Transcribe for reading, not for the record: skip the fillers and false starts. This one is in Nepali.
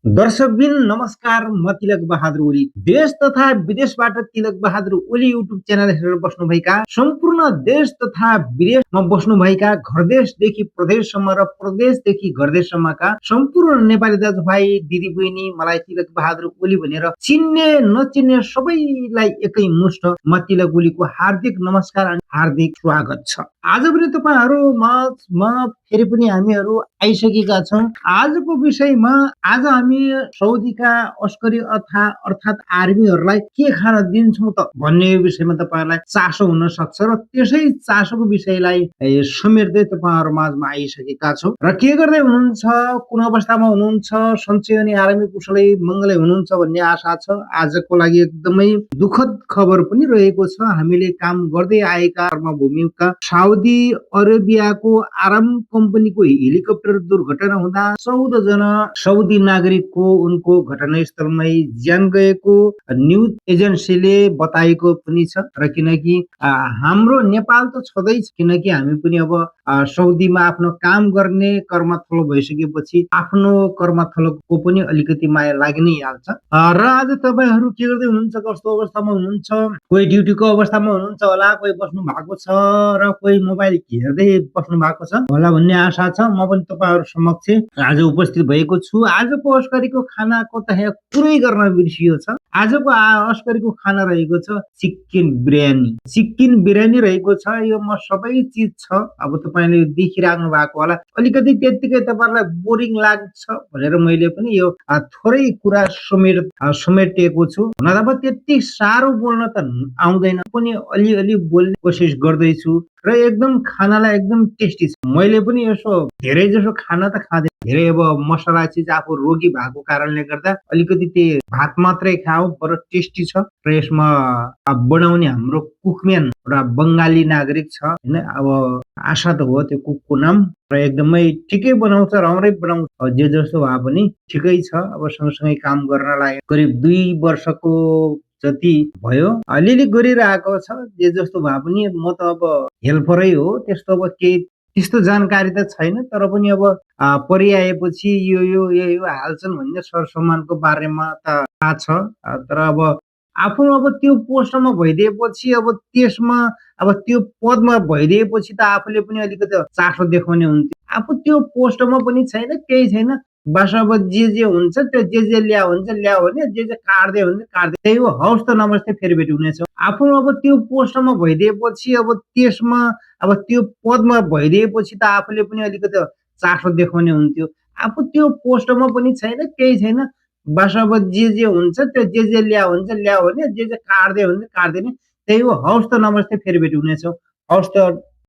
दर्शकबिन नमस्कार, म तिलक बहादुर ओली। देश तथा विदेशबाट तिलक बहादुर ओली युट्युब च्यानल हेरेर बस्नुभएका सम्पूर्ण देश तथा विदेशमा बस्नुभएका घरदेशदेखि प्रदेशसम्म र प्रदेशदेखि घरदेशसम्मका सम्पूर्ण नेपाली दाजुभाइ दिदीबहिनी मलाई तिलक बहादुर ओली भनेर चिन्ने नचिन्ने सबैलाई एकै मुष्ट म तिलक ओलीको हार्दिक नमस्कार अनि हार्दिक स्वागत छ। आज पनि तपाईँहरूमा फेरि पनि हामीहरू आइसकेका छौँ। आजको विषयमा आज हामी सौदीका अस्करी अर्थात् आर्मीहरूलाई के खान दिन्छौँ त भन्ने विषयमा तपाईँहरूलाई चासो हुन सक्छ र त्यसै चासोको विषयलाई समेट्दै तपाईँहरू माझमा आइसकेका छौँ। र के गर्दै हुनुहुन्छ, कुन अवस्थामा हुनुहुन्छ, सन्चै अनि आरामी कुशलै मङ्गलै हुनुहुन्छ भन्ने आशा छ। आजको लागि एकदमै दुःखद खबर पनि रहेको छ। हामीले काम गर्दै आएका कर्मभूमिका साउदी अरेबियाको आराम कम्पनीको हेलिकप्टर दुर्घटना हुँदा 14 जना साउदी नागरिकको उनको घटनास्थलमै ज्यान गएको न्युज एजेन्सीले बताएको पनि छ। र किनकि हाम्रो नेपाल त छँदैछ, किनकि हामी पनि अब साउदीमा आफ्नो काम गर्ने कर्मथलो भइसकेपछि आफ्नो कर्मथलोको पनि अलिकति माया लागि नै हाल्छ। र आज तपाईँहरू के गर्दै हुनुहुन्छ, कस्तो अवस्थामा हुनुहुन्छ? कोही ड्युटीको अवस्थामा हुनुहुन्छ होला, कोही बस्नु भएको छ र कोही मोबाइल हेर्दै बस्नु भएको छ होला भन्ने आशा छ। म पनि तपाईँहरू समक्ष आज उपस्थित भएको छु। आजको अस्करीको खानाको त यहाँ कुरै गर्न बिर्सियो छ। आजको अस्करीको खाना रहेको छ चिकन बिरयानी। चिकन बिरयानी रहेको छ। यो म सबै चिज छ। अब तपाईँले देखिराख्नु भएको होला, अलिकति त्यत्तिकै तपाईँहरूलाई बोरिङ लाग्छ भनेर मैले पनि यो थोरै कुरा समेटेको छु। हुन त अब त्यति साह्रो बोल्न त आउँदैन पनि, अलिअलि बोल्ने कोसिस गर्दैछु र एकदम खानालाई एकदम टेस्टी छ। मैले पनि यसो धेरै जसो खाना त खाँदैन, धेरै अब मसला चिज आफू रोगी भएको कारणले गर्दा अलिकति त्यो भात मात्रै खाऊ, तर टेस्टी छ। र यसमा बनाउने हाम्रो कुकम्यान एउटा बङ्गाली नागरिक छ होइन, अब आशा त हो त्यो कुकको नाम, र एकदमै ठिकै बनाउँछ, राम्रै बनाउँछ। जे जस्तो भए पनि ठिकै छ। अब सँगसँगै काम गर्नलाई करिब 2 वर्षको जति भयो, अलिअलि गरिरहेको छ। जे जस्तो भए पनि म त अब हेल्परै हो, त्यस्तो अब केही त्यस्तो जानकारी त छैन। तर पनि अब परिआएपछि यो हाल्छन् भन्ने सरसामानको बारेमा त थाहा छ। तर अब आफू अब त्यो पोस्टमा भइदिएपछि, अब त्यसमा अब त्यो पदमा भइदिएपछि त आफूले पनि अलिकति चासो देखाउने हुन्थ्यो। आफू त्यो पोस्टमा पनि छैन, केही छैन। बस अब जे हुन्छ त्यो जे ल्या हुन्छ ल्या भने, जे काट्दै हुन्छ काट्दै। त्यही हो, हवस् त नमस्ते, फेरि भेट हुनेछौँ। आफू अब त्यो पोस्टमा भइदिएपछि, अब त्यसमा अब त्यो पदमा भइदिएपछि त आफूले पनि अलिकति चासो देखाउने हुन्थ्यो। आफू त्यो पोस्टमा पनि छैन, केही छैन। बस अब जे हुन्छ त्यो जे ल्या हुन्छ ल्या भने, जे काट्दै हुन्छ काट्दैन। त्यही हो, हवस् त नमस्ते, फेरि भेट हुनेछौँ। हवस् त